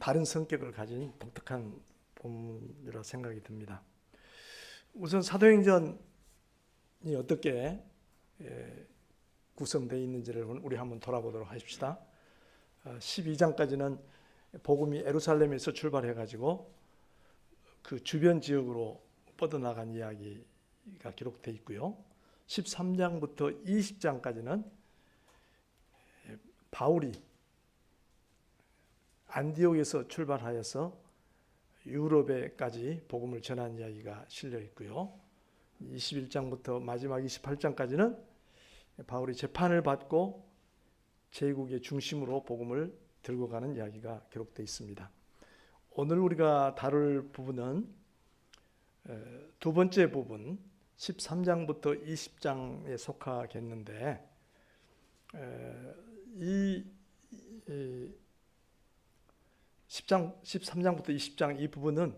다른 성격을 가진 독특한 본문이라 생각이 듭니다. 우선 사도행전이 어떻게 구성되어 있는지를 우리 한번 돌아보도록 하십시다. 12장까지는 복음이 예루살렘에서 출발해가지고 그 주변 지역으로 뻗어나간 이야기가 기록되어 있고요. 13장부터 20장까지는 바울이 안디옥에서 출발하여서 유럽에까지 복음을 전한 이야기가 실려 있고요. 21장부터 마지막 28장까지는 바울이 재판을 받고 제국의 중심으로 복음을 들고 가는 이야기가 기록되어 있습니다. 오늘 우리가 다룰 부분은 두 번째 부분 13장부터 20장에 속하겠는데, 이 13장부터 20장 이 부분은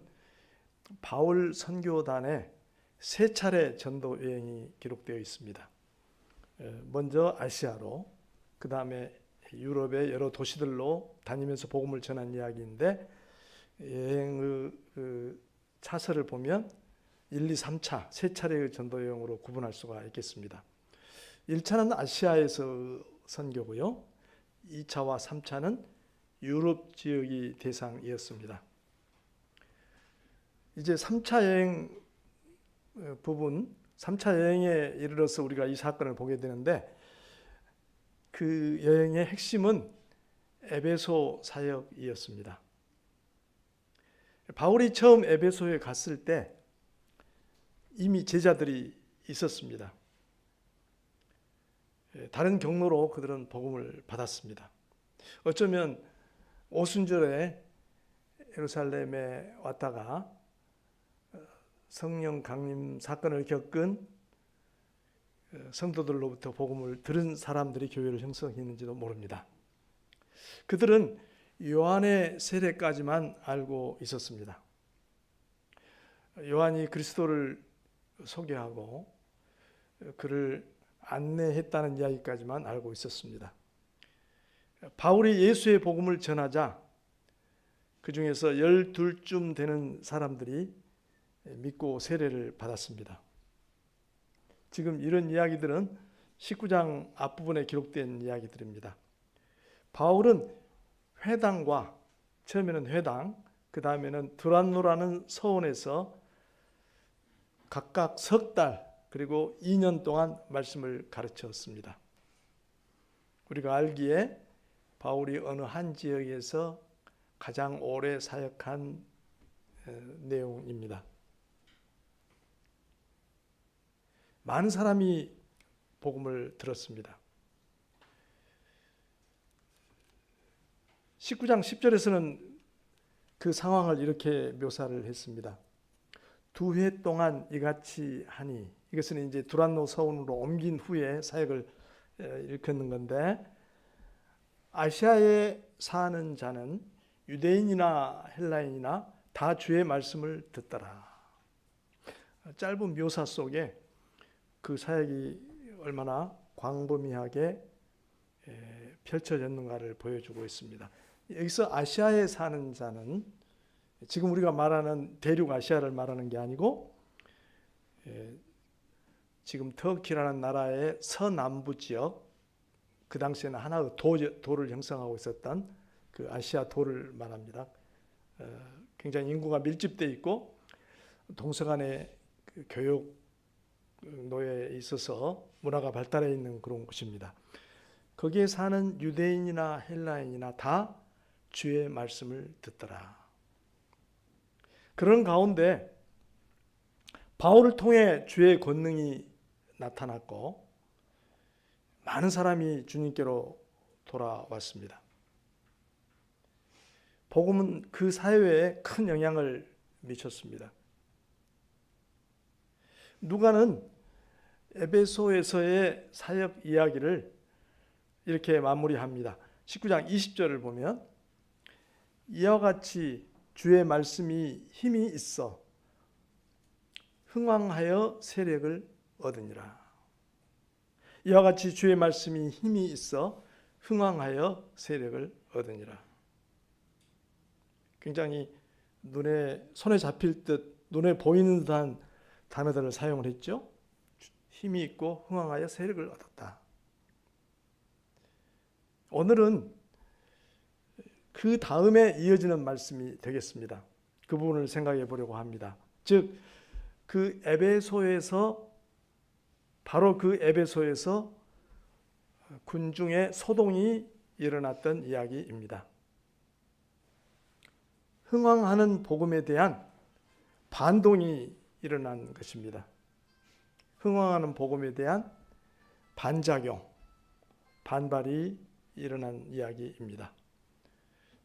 바울 선교단의 세 차례 전도 여행이 기록되어 있습니다. 먼저 아시아로, 그 다음에 유럽의 여러 도시들로 다니면서 복음을 전한 이야기인데, 여행의 차서를 보면 1, 2, 3차 세 차례의 전도 여행으로 구분할 수가 있겠습니다. 1차는 아시아에서 선교고요. 2차와 3차는 유럽 지역이 대상이었습니다. 이제 3차 여행 부분, 3차 여행에 이르러서 우리가 이 사건을 보게 되는데, 그 여행의 핵심은 에베소 사역이었습니다. 바울이 처음 에베소에 갔을 때 이미 제자들이 있었습니다. 다른 경로로 그들은 복음을 받았습니다. 어쩌면 오순절에 예루살렘에 왔다가 성령 강림 사건을 겪은 성도들로부터 복음을 들은 사람들이 교회를 형성했는지도 모릅니다. 그들은 요한의 세례까지만 알고 있었습니다. 요한이 그리스도를 소개하고 그를 안내했다는 이야기까지만 알고 있었습니다. 바울이 예수의 복음을 전하자 그 중에서 12쯤 되는 사람들이 믿고 세례를 받았습니다. 지금 이런 이야기들은 19장 앞부분에 기록된 이야기들입니다. 바울은 회당과, 처음에는 회당, 그 다음에는 드란노라는 서원에서 각각 석 달 그리고 2년 동안 말씀을 가르쳤습니다. 우리가 알기에 바울이 어느 한 지역에서 가장 오래 사역한 내용입니다. 많은 사람이 복음을 들었습니다. 19장 10절에서는 그 상황을 이렇게 묘사를 했습니다. 2회 동안 이같이 하니, 이것은 이제 두란노 서원으로 옮긴 후에 사역을 일컫는 건데, 아시아에 사는 자는 유대인이나 헬라인이나 다 주의 말씀을 듣더라. 짧은 묘사 속에 그 사역이 얼마나 광범위하게 펼쳐졌는가를 보여주고 있습니다. 여기서 아시아에 사는 자는 지금 우리가 말하는 대륙 아시아를 말하는 게 아니고, 지금 터키라는 나라의 서남부 지역, 그 당시에는 하나의 도를 형성하고 있었던 그 아시아 도를 말합니다. 굉장히 인구가 밀집되어 있고 동서간의 그 교육 노예에 있어서 문화가 발달해 있는 그런 곳입니다. 거기에 사는 유대인이나 헬라인이나 다 주의 말씀을 듣더라. 그런 가운데 바울을 통해 주의 권능이 나타났고 많은 사람이 주님께로 돌아왔습니다. 복음은 그 사회에 큰 영향을 미쳤습니다. 누가는 에베소에서의 사역 이야기를 이렇게 마무리합니다. 19장 20절을 보면 이와 같이 주의 말씀이 힘이 있어 흥왕하여 세력을 얻으니라. 이와 같이 주의 말씀이 힘이 있어 흥왕하여 세력을 얻으니라. 굉장히 손에 잡힐 듯 눈에 보이는 듯한 단어들을 사용을 했죠. 힘이 있고 흥왕하여 세력을 얻었다. 오늘은 그 다음에 이어지는 말씀이 되겠습니다. 그 부분을 생각해 보려고 합니다. 즉, 그 에베소에서 바로 그 에베소에서 군중의 소동이 일어났던 이야기입니다. 흥왕하는 복음에 대한 반동이 일어난 것입니다. 흥왕하는 복음에 대한 반작용, 반발이 일어난 이야기입니다.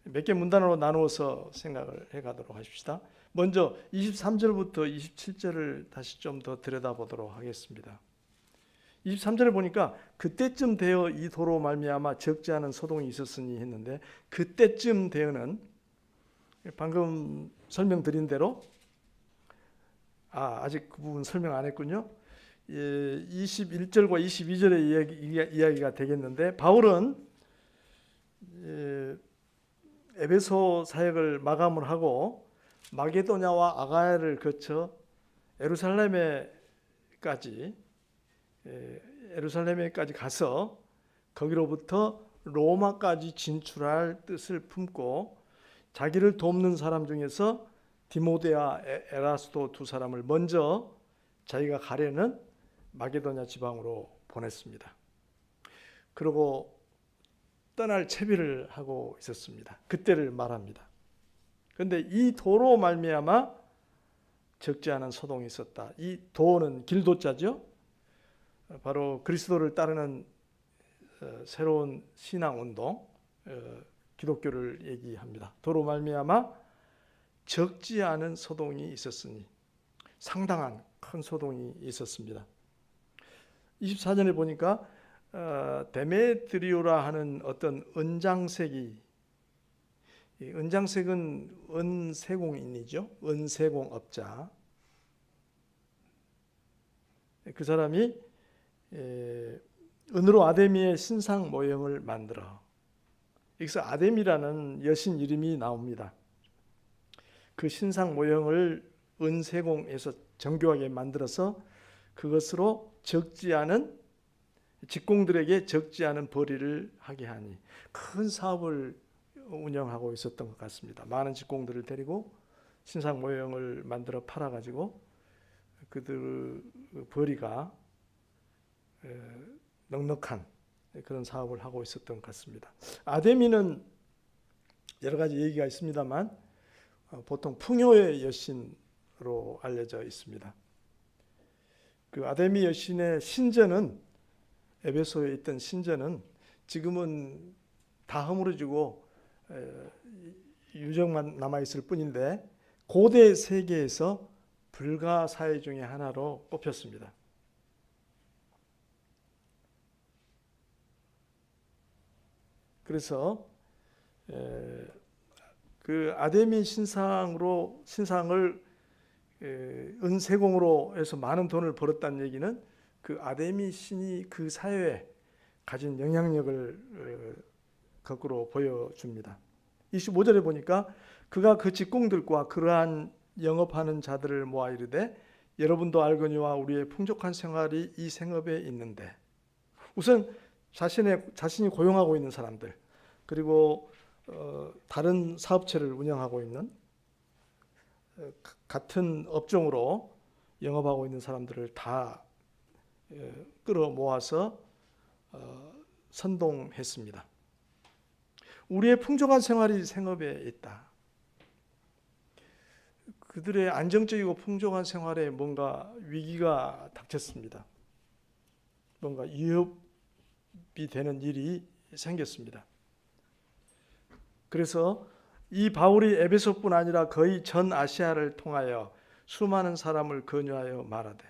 몇 개 문단으로 나누어서 생각을 해가도록 하십시다. 먼저 23절부터 27절을 다시 좀 더 들여다보도록 하겠습니다. 23절을 보니까 그때쯤 되어 이 도로 말미암아 적지 않은 소동이 있었으니 했는데, 그때쯤 되어는 방금 설명드린 대로 아직 그 부분 설명 안 했군요. 21절과 22절의 이야기가 되겠는데, 바울은 에베소 사역을 마감을 하고 마게도냐와 아가야를 거쳐 예루살렘에까지 가서 거기로부터 로마까지 진출할 뜻을 품고 자기를 돕는 사람 중에서 디모데와 에라스도 두 사람을 먼저 자기가 가려는 마게도냐 지방으로 보냈습니다. 그리고 떠날 채비를 하고 있었습니다. 그때를 말합니다. 그런데 이 도로 말미암아 적지 않은 소동이 있었다. 이 도는 길도자죠. 바로 그리스도를 따르는 새로운 신앙운동, 기독교를 얘기합니다. 도로 말미암아 적지 않은 소동이 있었으니, 상당한 큰 소동이 있었습니다. 24절에 보니까 데메드리오라 하는 어떤 은장색이, 은장색은 은세공인이죠. 은세공업자. 그 사람이 은으로 아데미의 신상 모형을 만들어, 여기서 아데미라는 여신 이름이 나옵니다. 그 신상 모형을 은세공에서 정교하게 만들어서 그것으로 직공들에게 적지 않은 벌이를 하게 하니, 큰 사업을 운영하고 있었던 것 같습니다. 많은 직공들을 데리고 신상 모형을 만들어 팔아가지고 그들 벌이가 넉넉한 그런 사업을 하고 있었던 것 같습니다. 아데미는 여러 가지 얘기가 있습니다만 보통 풍요의 여신으로 알려져 있습니다. 그 아데미 여신의 신전은, 에베소에 있던 신전은 지금은 다 허물어지고 유적만 남아있을 뿐인데, 고대 세계에서 불가사의 중에 하나로 꼽혔습니다. 그래서 그 아데미 신상을 은세공으로 해서 많은 돈을 벌었다는 얘기는 그 아데미 신이 그 사회에 가진 영향력을 거꾸로 보여줍니다. 25절에 보니까 그가 그 직공들과 그러한 영업하는 자들을 모아 이르되, 여러분도 알거니와 우리의 풍족한 생활이 이 생업에 있는데, 우선 자신이 고용하고 있는 사람들, 그리고 다른 사업체를 운영하고 있는 같은 업종으로 영업하고 있는 사람들을 다 끌어 모아서 선동했습니다. 우리의 풍족한 생활이 생업에 있다. 그들의 안정적이고 풍족한 생활에 뭔가 위기가 닥쳤습니다. 뭔가 위협이 되는 일이 생겼습니다. 그래서 이 바울이 에베소뿐 아니라 거의 전 아시아를 통하여 수많은 사람을 권유하여 말하되,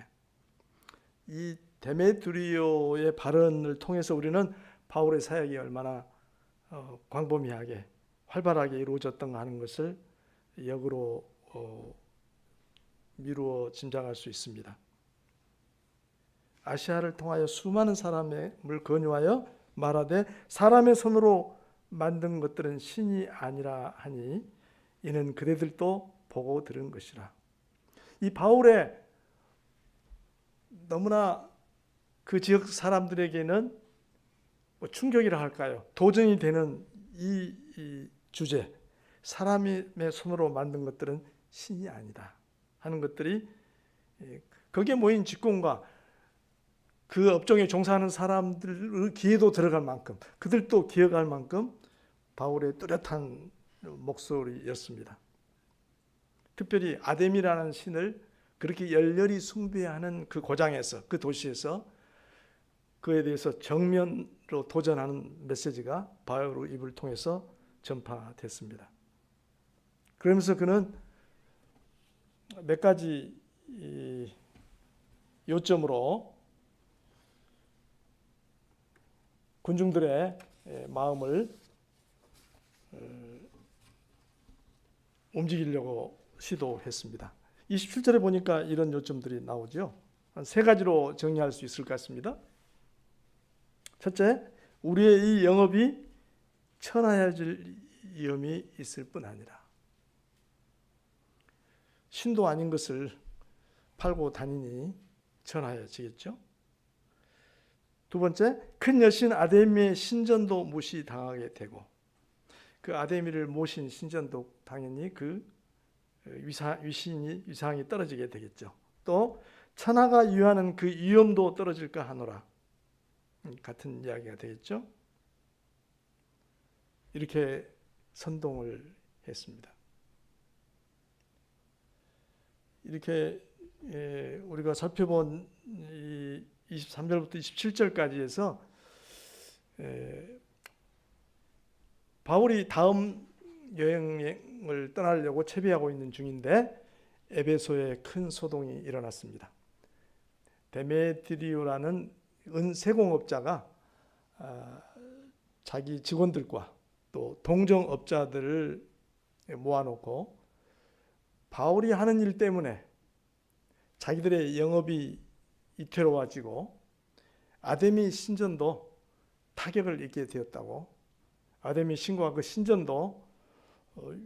이 데메드리오의 발언을 통해서 우리는 바울의 사역이 얼마나 광범위하게 활발하게 이루어졌던가 하는 것을 역으로 미루어 짐작할 수 있습니다. 아시아를 통하여 수많은 사람을 권유하여 말하되, 사람의 손으로 만든 것들은 신이 아니라 하니 이는 그대들도 보고 들은 것이라. 이 바울의 너무나 그 지역 사람들에게는 뭐 충격이라 할까요? 도전이 되는 이 주제, 사람의 손으로 만든 것들은 신이 아니다 하는 것들이 거기에 모인 직공과 그 업종에 종사하는 사람들의 귀에도 들어갈 만큼, 그들도 기억할 만큼 바울의 뚜렷한 목소리였습니다. 특별히 아데미라는 신을 그렇게 열렬히 숭배하는 그 고장에서, 그 도시에서 그에 대해서 정면으로 도전하는 메시지가 바울의 입을 통해서 전파됐습니다. 그러면서 그는 몇 가지 요점으로 군중들의 마음을 움직이려고 시도했습니다. 27절에 보니까 이런 요점들이 나오죠. 한 세 가지로 정리할 수 있을 것 같습니다. 첫째, 우리의 이 영업이 천하해질 위험이 있을 뿐 아니라 신도 아닌 것을 팔고 다니니 천하해지겠죠. 두 번째, 큰 여신 아데미의 신전도 무시당하게 되고, 그 아데미를 모신 신전도 당연히 그 위상이 떨어지게 되겠죠. 또 천하가 유하는 그 위엄도 떨어질까 하노라. 같은 이야기가 되겠죠. 이렇게 선동을 했습니다. 이렇게 우리가 살펴본 23절부터 27절까지 해서 바울이 다음 여행을 떠나려고 채비하고 있는 중인데 에베소에 큰 소동이 일어났습니다. 데메트리오라는 은세공업자가 자기 직원들과 또 동정업자들을 모아놓고 바울이 하는 일 때문에 자기들의 영업이 이태로워지고 아데미 신전도 타격을 입게 되었다고, 아데미 신과 그 신전도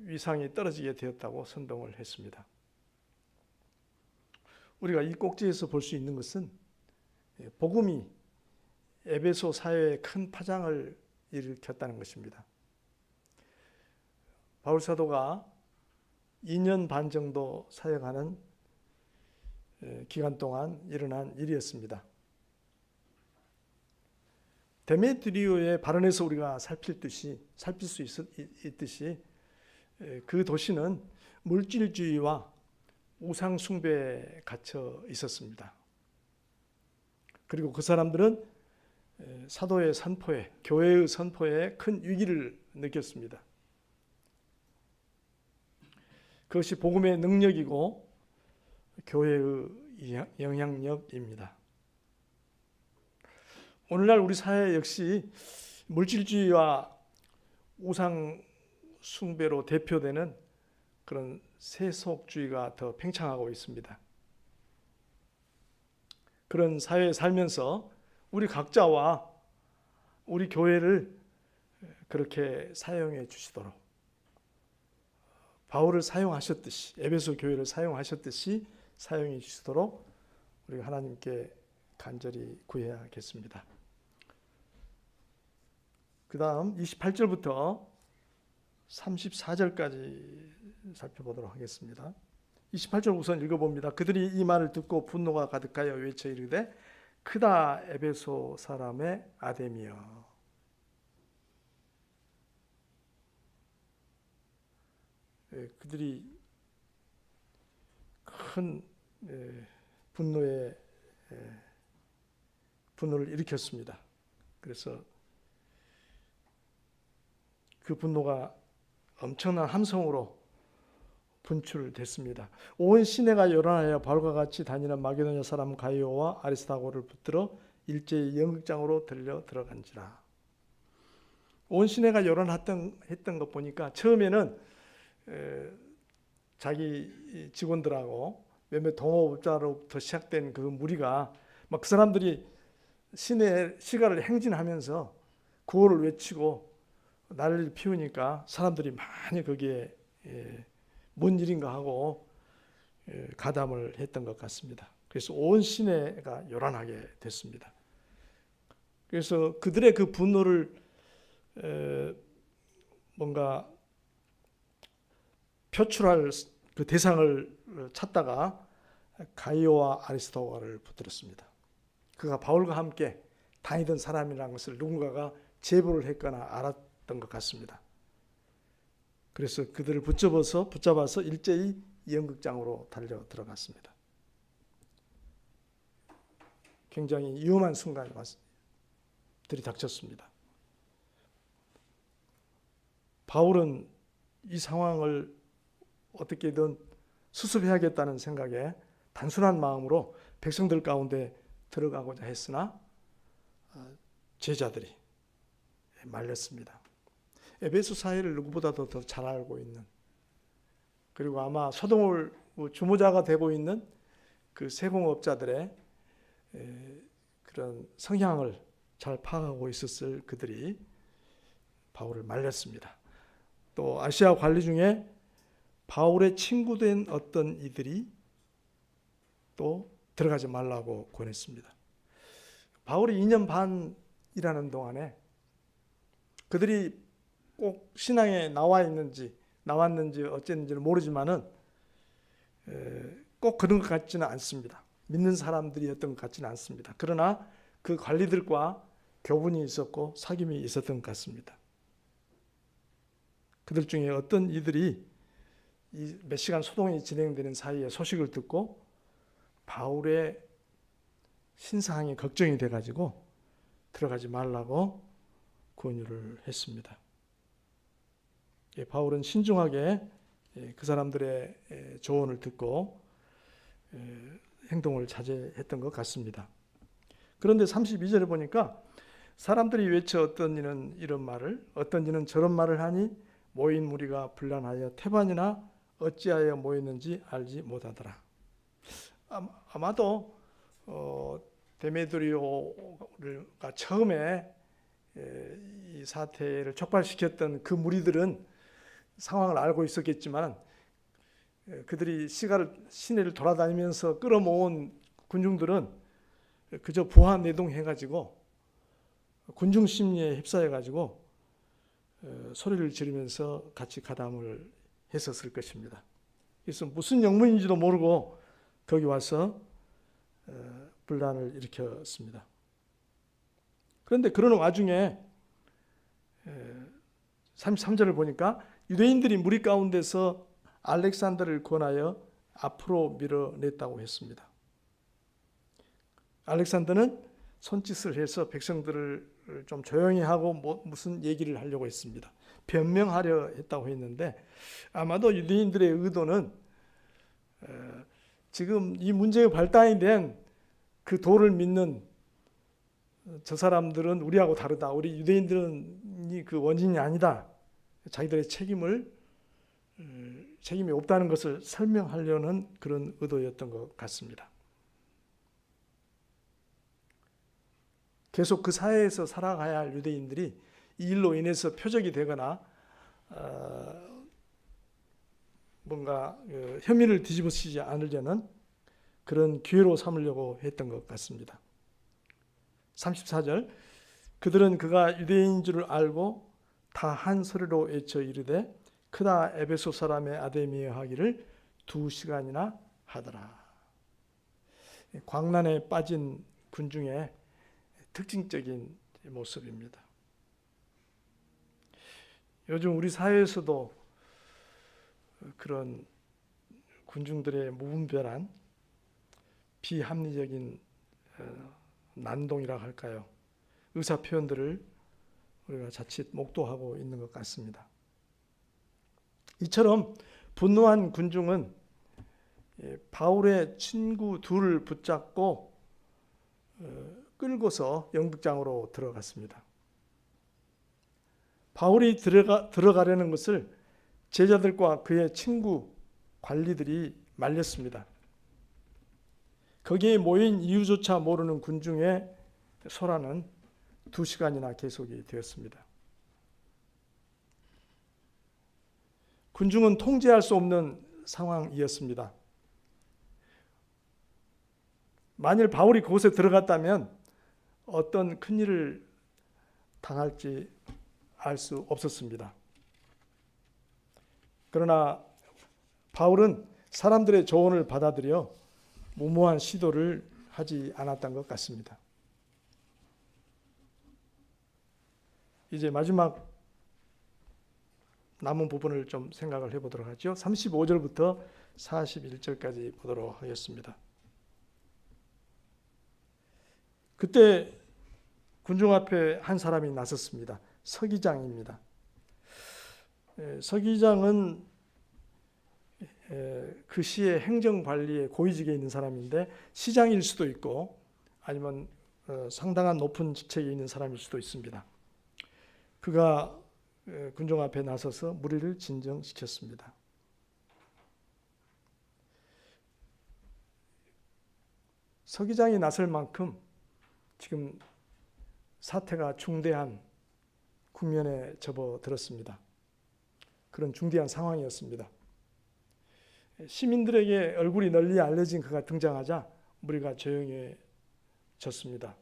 위상이 떨어지게 되었다고 선동을 했습니다. 우리가 이 꼭지에서 볼 수 있는 것은 복음이 에베소 사회에 큰 파장을 일으켰다는 것입니다. 바울 사도가 2년 반 정도 사역하는 기간 동안 일어난 일이었습니다. 데메트리오의 발언에서 우리가 살필 수 있듯이 그 도시는 물질주의와 우상 숭배에 갇혀 있었습니다. 그리고 그 사람들은 사도의 선포에, 교회의 선포에 큰 위기를 느꼈습니다. 그것이 복음의 능력이고 교회의 영향력입니다. 오늘날 우리 사회 역시 물질주의와 우상 숭배로 대표되는 그런 세속주의가 더 팽창하고 있습니다. 그런 사회에 살면서 우리 각자와 우리 교회를 그렇게 사용해 주시도록, 바울을 사용하셨듯이, 에베소 교회를 사용하셨듯이 사용해 주시도록 우리가 하나님께 간절히 구해야겠습니다. 그 다음 28절부터 34절까지 살펴보도록 하겠습니다. 28절 우선 읽어봅니다. 그들이 이 말을 듣고 분노가 가득하여 외쳐 이르되 크다 에베소 사람의 아데미여. 그들이 큰 분노를 일으켰습니다. 그래서 그 분노가 엄청난 함성으로 분출됐습니다. 온 시내가 요란하여 바울과 같이 다니는 마게도냐 사람 가이오와 아리스타고를 붙들어 일제히 연극장으로 들어간지라. 온 시내가 요란했던 것 보니까 처음에는 자기 직원들하고 몇몇 동업자로부터 시작된 그 무리가 막 그 사람들이 시내 시가를 행진하면서 구호를 외치고 난리를 피우니까 사람들이 많이 거기에 뭔 일인가 하고 가담을 했던 것 같습니다. 그래서 온 시내가 요란하게 됐습니다. 그래서 그들의 그 분노를 뭔가 표출할 그 대상을 찾다가 가이오와 아리스토가를 붙들었습니다. 그가 바울과 함께 다니던 사람이라는 것을 누군가가 제보를 했거나 알았던 것 같습니다. 그래서 그들을 붙잡아서 일제히 연극장으로 달려 들어갔습니다. 굉장히 위험한 순간이 들이닥쳤습니다. 바울은 이 상황을 어떻게든 수습해야겠다는 생각에 단순한 마음으로 백성들 가운데 들어가고자 했으나 제자들이 말렸습니다. 에베소 사회를 누구보다도 더 잘 알고 있는, 그리고 아마 소동을 주모자가 되고 있는 그 세공업자들의 그런 성향을 잘 파악하고 있었을 그들이 바울을 말렸습니다. 또 아시아 관리 중에 바울의 친구된 어떤 이들이 또 들어가지 말라고 권했습니다. 바울이 2년 반이라는 동안에 그들이 꼭 신앙에 나왔는지 어쨌는지는 모르지만은 꼭 그런 것 같지는 않습니다. 믿는 사람들이었던 것 같지는 않습니다. 그러나 그 관리들과 교분이 있었고 사귐이 있었던 것 같습니다. 그들 중에 어떤 이들이 이 몇 시간 소동이 진행되는 사이에 소식을 듣고 바울의 신상이 걱정이 돼가지고 들어가지 말라고 권유를 했습니다. 바울은 신중하게 그 사람들의 조언을 듣고 행동을 자제했던 것 같습니다. 그런데 32절에 보니까 사람들이 외쳐 어떤 이는 이런 말을, 어떤 이는 저런 말을 하니 모인 무리가 분란하여 태반이나 어찌하여 모였는지 알지 못하더라. 아마도 데메드리오가 처음에 이 사태를 촉발시켰던 그 무리들은 상황을 알고 있었겠지만 그들이 시내를 돌아다니면서 끌어모은 군중들은 그저 부하내동해가지고 군중 심리에 휩싸여가지고 소리를 지르면서 같이 가담을 했었을 것입니다. 그래서 무슨 영문인지도 모르고 거기 와서 분란을 일으켰습니다. 그런데 그러는 와중에 33절을 보니까 유대인들이 무리 가운데서 알렉산더를 권하여 앞으로 밀어냈다고 했습니다. 알렉산더는 손짓을 해서 백성들을 좀 조용히 하고 무슨 얘기를 하려고 했습니다. 변명하려 했다고 했는데 아마도 유대인들의 의도는 지금 이 문제가 발단이 된 그 도를 믿는 저 사람들은 우리하고 다르다. 우리 유대인들은 그 원인이 아니다. 자기들의 책임이 없다는 것을 설명하려는 그런 의도였던 것 같습니다. 계속 그 사회에서 살아가야 할 유대인들이 이 일로 인해서 표적이 되거나 뭔가 혐의를 뒤집어쓰지 않으려는 그런 기회로 삼으려고 했던 것 같습니다. 34절, 그들은 그가 유대인인 줄 알고 다 한 소리로 외쳐 이르되 크다 에베소 사람의 아데미어 하기를 2시간이나 하더라. 광란에 빠진 군중의 특징적인 모습입니다. 요즘 우리 사회에서도 그런 군중들의 무분별한 비합리적인 난동이라 할까요? 의사 표현들을 우리가 자칫 목도하고 있는 것 같습니다. 이처럼 분노한 군중은 바울의 친구 둘을 붙잡고 끌고서 연극장으로 들어갔습니다. 바울이 들어가려는 것을 제자들과 그의 친구 관리들이 말렸습니다. 거기에 모인 이유조차 모르는 군중의 소란은 2시간이나 계속이 되었습니다. 군중은 통제할 수 없는 상황이었습니다. 만일 바울이 그곳에 들어갔다면 어떤 큰일을 당할지 알 수 없었습니다. 그러나 바울은 사람들의 조언을 받아들여 무모한 시도를 하지 않았던 것 같습니다. 이제 마지막 남은 부분을 좀 생각을 해보도록 하죠. 35절부터 41절까지 보도록 하겠습니다. 그때 군중 앞에 한 사람이 나섰습니다. 서기장입니다. 서기장은 그 시의 행정관리에 고위직에 있는 사람인데 시장일 수도 있고 아니면 상당한 높은 직책에 있는 사람일 수도 있습니다. 그가 군중 앞에 나서서 무리를 진정시켰습니다. 서기장이 나설 만큼 지금 사태가 중대한 국면에 접어들었습니다. 그런 중대한 상황이었습니다. 시민들에게 얼굴이 널리 알려진 그가 등장하자 무리가 조용해졌습니다.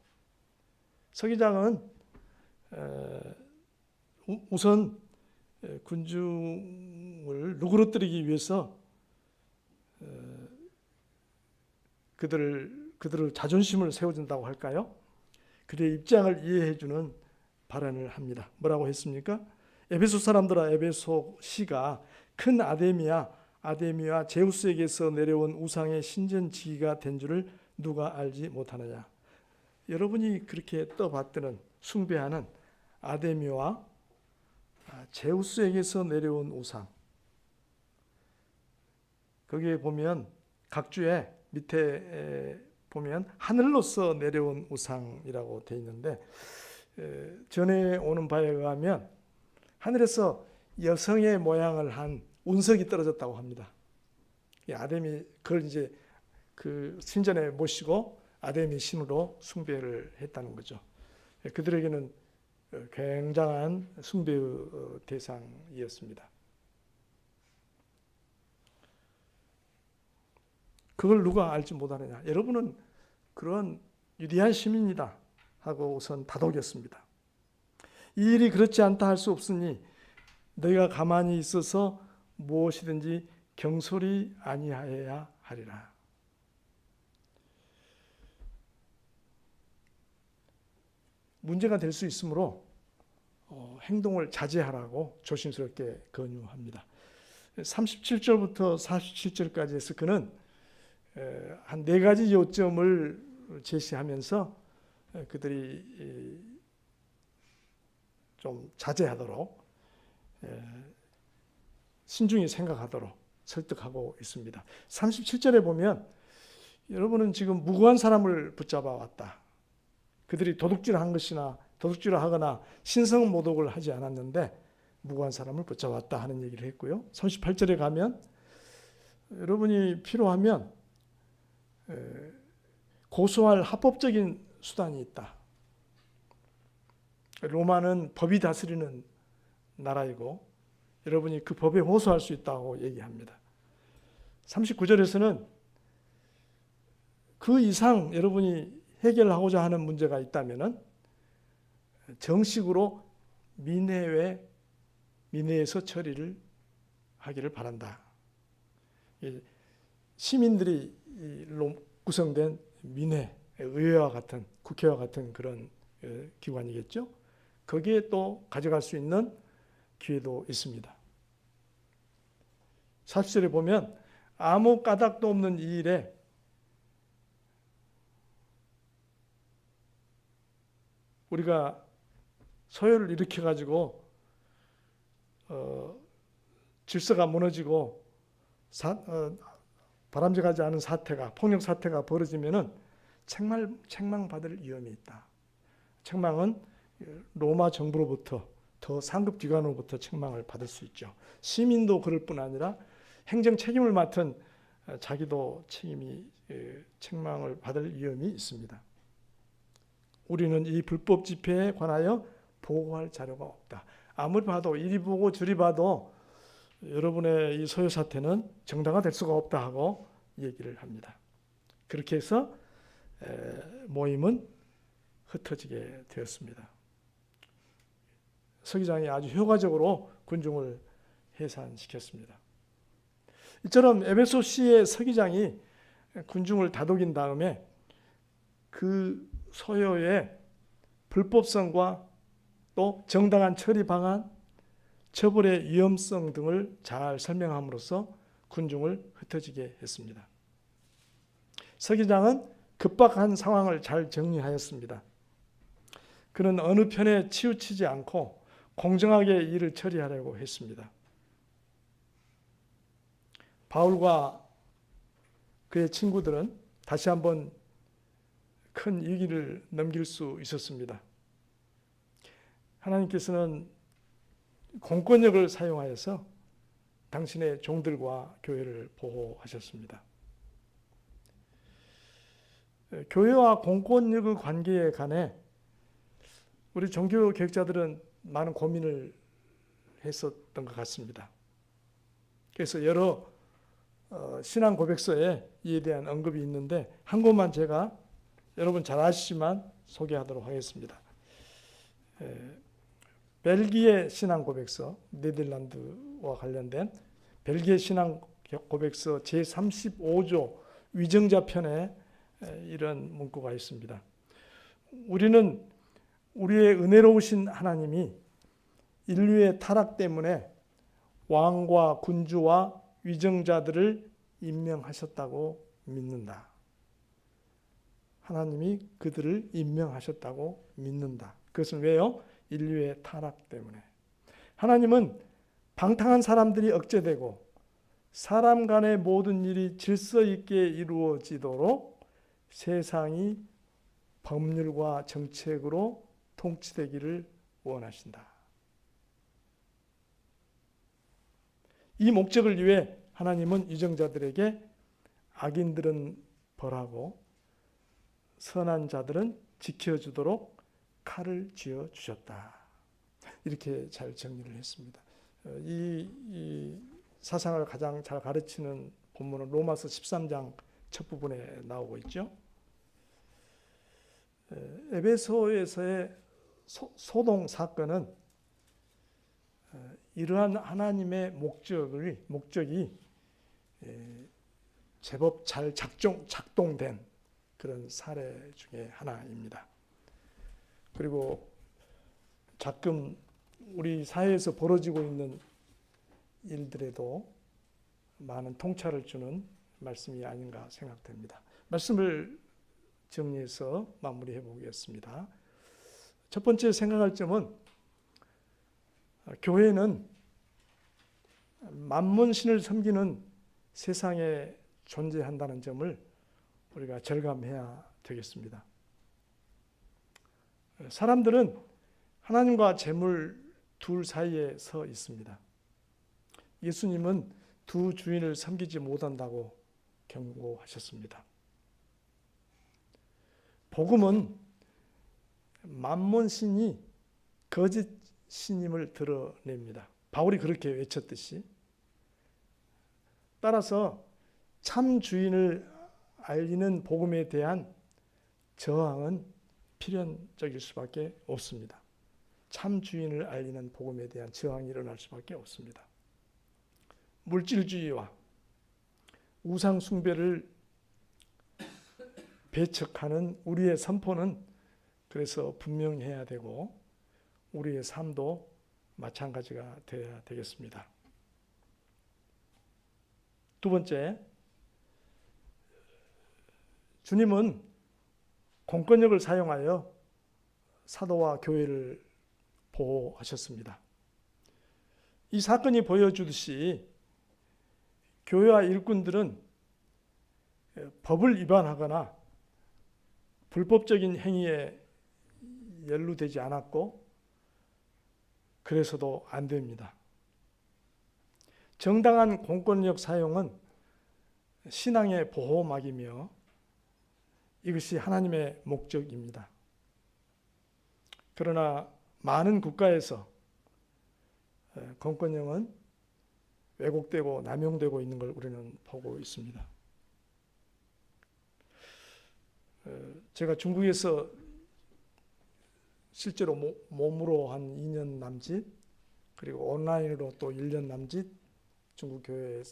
서기장은 우선 군중을 누그러뜨리기 위해서 그들을 자존심을 세워준다고 할까요? 그들의 입장을 이해해주는 발언을 합니다. 뭐라고 했습니까? 에베소 사람들아, 에베소시가 큰 아데미와 제우스에게서 내려온 우상의 신전지기가 된 줄을 누가 알지 못하느냐. 여러분이 그렇게 떠받드는 숭배하는 아데미와 제우스에게서 내려온 우상, 거기에 보면 각주에 밑에 보면 하늘로서 내려온 우상이라고 되어 있는데 전해 오는 바에 의하면 하늘에서 여성의 모양을 한 운석이 떨어졌다고 합니다. 아데미 그걸 이제 그 신전에 모시고 아데미 신으로 숭배를 했다는 거죠. 그들에게는 굉장한 숭배의 대상이었습니다. 그걸 누가 알지 못하느냐. 여러분은 그런 위대한 시민이다 하고 우선 다독였습니다. 이 일이 그렇지 않다 할 수 없으니 너희가 가만히 있어서 무엇이든지 경솔히 아니하여야 하리라. 문제가 될 수 있으므로 행동을 자제하라고 조심스럽게 권유합니다. 37절부터 47절까지 해서 그는 한 4가지 요점을 제시하면서 그들이 좀 자제하도록 신중히 생각하도록 설득하고 있습니다. 37절에 보면 여러분은 지금 무고한 사람을 붙잡아 왔다. 그들이 도둑질한 것이나 도둑질을 하거나 신성모독을 하지 않았는데 무고한 사람을 붙잡았다 하는 얘기를 했고요. 38절에 가면 여러분이 필요하면 고소할 합법적인 수단이 있다. 로마는 법이 다스리는 나라이고 여러분이 그 법에 호소할 수 있다고 얘기합니다. 39절에서는 그 이상 여러분이 해결하고자 하는 문제가 있다면 정식으로 민회에서 처리를 하기를 바란다. 시민들이 구성된 민회, 의회와 같은 국회와 같은 그런 기관이겠죠. 거기에 또 가져갈 수 있는 기회도 있습니다. 40절에 보면 아무 까닭도 없는 이 일에 우리가 소요를 일으켜가지고 질서가 무너지고 바람직하지 않은 사태가 폭력 사태가 벌어지면은 책망받을 위험이 있다. 책망은 로마 정부로부터 더 상급 기관으로부터 책망을 받을 수 있죠. 시민도 그럴 뿐 아니라 행정 책임을 맡은 자기도 책망을 받을 위험이 있습니다. 우리는 이 불법 집회에 관하여 보고할 자료가 없다. 아무리 봐도 이리 보고 저리 봐도 여러분의 이 소요 사태는 정당화될 수가 없다 하고 얘기를 합니다. 그렇게 해서 모임은 흩어지게 되었습니다. 서기장이 아주 효과적으로 군중을 해산시켰습니다. 이처럼 에베소시의 서기장이 군중을 다독인 다음에 그 소요의 불법성과 또 정당한 처리 방안, 처벌의 위험성 등을 잘 설명함으로써 군중을 흩어지게 했습니다. 서기장은 급박한 상황을 잘 정리하였습니다. 그는 어느 편에 치우치지 않고 공정하게 일을 처리하려고 했습니다. 바울과 그의 친구들은 다시 한번 큰 위기를 넘길 수 있었습니다. 하나님께서는 공권력을 사용하여서 당신의 종들과 교회를 보호하셨습니다. 교회와 공권력의 관계에 관해 우리 종교 개혁자들은 많은 고민을 했었던 것 같습니다. 그래서 여러 신앙 고백서에 이에 대한 언급이 있는데 한 곳만 제가 여러분 잘 아시지만 소개하도록 하겠습니다. 벨기에 신앙 고백서, 네덜란드와 관련된 벨기에 신앙 고백서 제35조 위정자 편에 이런 문구가 있습니다. 우리는 우리의 은혜로우신 하나님이 인류의 타락 때문에 왕과 군주와 위정자들을 임명하셨다고 믿는다. 하나님이 그들을 임명하셨다고 믿는다. 그것은 왜요? 인류의 타락 때문에. 하나님은 방탕한 사람들이 억제되고 사람 간의 모든 일이 질서 있게 이루어지도록 세상이 법률과 정책으로 통치되기를 원하신다. 이 목적을 위해 하나님은 유정자들에게 악인들은 벌하고 선한 자들은 지켜주도록 칼을 쥐어 주셨다. 이렇게 잘 정리를 했습니다. 이 사상을 가장 잘 가르치는 본문은 로마서 13장 첫 부분에 나오고 있죠. 에베소에서의 소동 사건은 이러한 하나님의 목적이 제법 잘 작동된 그런 사례 중에 하나입니다. 그리고 가끔 우리 사회에서 벌어지고 있는 일들에도 많은 통찰을 주는 말씀이 아닌가 생각됩니다. 말씀을 정리해서 마무리해 보겠습니다. 첫 번째 생각할 점은 교회는 만문신을 섬기는 세상에 존재한다는 점을 우리가 절감해야 되겠습니다. 사람들은 하나님과 재물 둘 사이에 서 있습니다. 예수님은 두 주인을 섬기지 못한다고 경고하셨습니다. 복음은 만몬신이 거짓 신임을 드러냅니다. 바울이 그렇게 외쳤듯이. 따라서 참 주인을 알리는 복음에 대한 저항은 필연적일 수밖에 없습니다. 참 주인을 알리는 복음에 대한 저항이 일어날 수밖에 없습니다. 물질주의와 우상 숭배를 배척하는 우리의 선포는 그래서 분명해야 되고 우리의 삶도 마찬가지가 되어야 되겠습니다. 두 번째, 주님은 공권력을 사용하여 사도와 교회를 보호하셨습니다. 이 사건이 보여주듯이 교회와 일꾼들은 법을 위반하거나 불법적인 행위에 연루되지 않았고 그래서도 안 됩니다. 정당한 공권력 사용은 신앙의 보호막이며 이것이 하나님의 목적입니다. 그러나 많은 국가에서 공권력은 왜곡되고 남용되고 있는 걸 우리는 보고 있습니다. 제가 중국에서 실제로 몸으로 한 2년 남짓, 그리고 온라인으로 또 1년 남짓 중국 교회에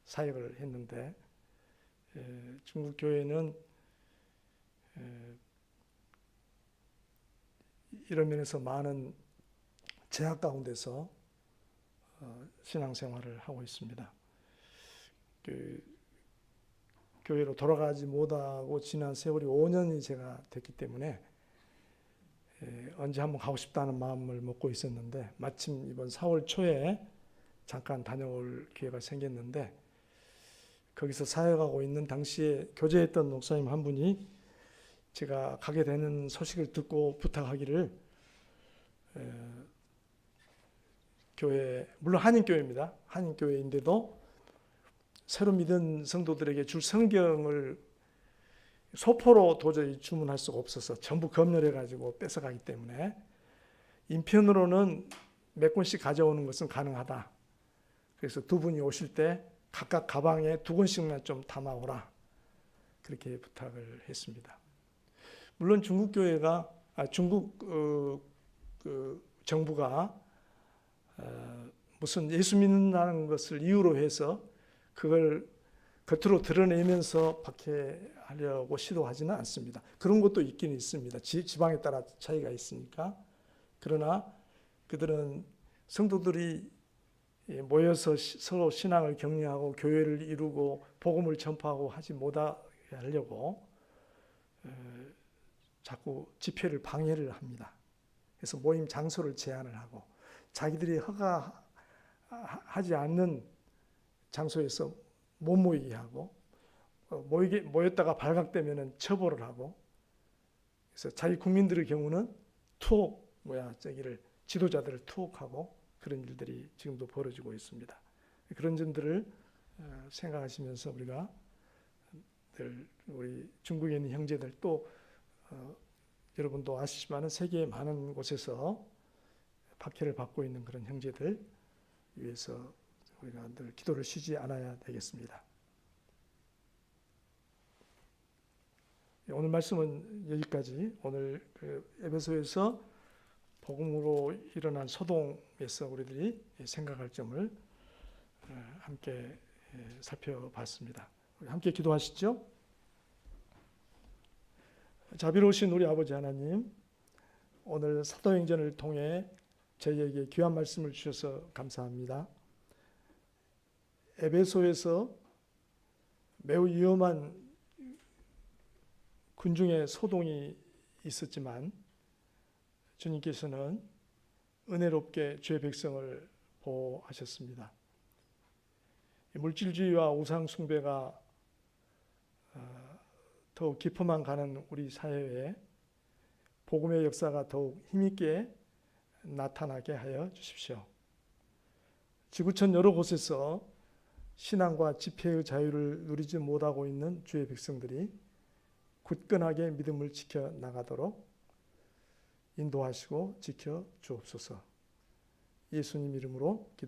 사역을 했는데, 중국 교회는 이런 면에서 많은 제약 가운데서 신앙생활을 하고 있습니다. 교회로 돌아가지 못하고 지난 세월이 5년이 제가 됐기 때문에 언제 한번 가고 싶다는 마음을 먹고 있었는데, 마침 이번 4월 초에 잠깐 다녀올 기회가 생겼는데, 거기서 사역하고 있는 당시에 교제했던 목사님 한 분이 제가 가게 되는 소식을 듣고 부탁하기를, 교회, 물론 한인교회입니다. 한인교회인데도 새로 믿은 성도들에게 줄 성경을 소포로 도저히 주문할 수가 없어서 전부 검열해가지고 뺏어가기 때문에 인편으로는 몇 권씩 가져오는 것은 가능하다. 그래서 두 분이 오실 때 각각 가방에 2권씩만 좀 담아오라. 그렇게 부탁을 했습니다. 물론 중국 교회가, 중국 정부가 무슨 예수 믿는다는 것을 이유로 해서 그걸 겉으로 드러내면서 박해하려고 시도하지는 않습니다. 그런 것도 있긴 있습니다. 지방에 따라 차이가 있으니까. 그러나 그들은 성도들이 모여서 서로 신앙을 격려하고 교회를 이루고 복음을 전파하고 하지 못하게 하려고 자꾸 집회를 방해를 합니다. 그래서 모임 장소를 제한을 하고 자기들이 허가하지 않는 장소에서 못 모이게 하고, 모였다가 발각되면 처벌을 하고, 그래서 자기 국민들의 경우는 지도자들을 투옥하고 그런 일들이 지금도 벌어지고 있습니다. 그런 점들을 생각하시면서 우리가 우리 중국에 있는 형제들, 또 여러분도 아시지만 세계의 많은 곳에서 박해를 받고 있는 그런 형제들 위해서 우리가 늘 기도를 쉬지 않아야 되겠습니다. 오늘 말씀은 여기까지. 오늘 에베소에서 복음으로 일어난 소동에서 우리들이 생각할 점을 함께 살펴봤습니다. 우리 함께 기도하시죠. 자비로우신 우리 아버지 하나님, 오늘 사도행전을 통해 저희에게 귀한 말씀을 주셔서 감사합니다. 에베소에서 매우 위험한 군중의 소동이 있었지만 주님께서는 은혜롭게 주의 백성을 보호하셨습니다. 물질주의와 우상 숭배가 더욱 깊어만 가는 우리 사회에 복음의 역사가 더욱 힘있게 나타나게 하여 주십시오. 지구촌 여러 곳에서 신앙과 집회의 자유를 누리지 못하고 있는 주의 백성들이 굳건하게 믿음을 지켜 나가도록 인도하시고 지켜 주옵소서. 예수님 이름으로 기도합니다.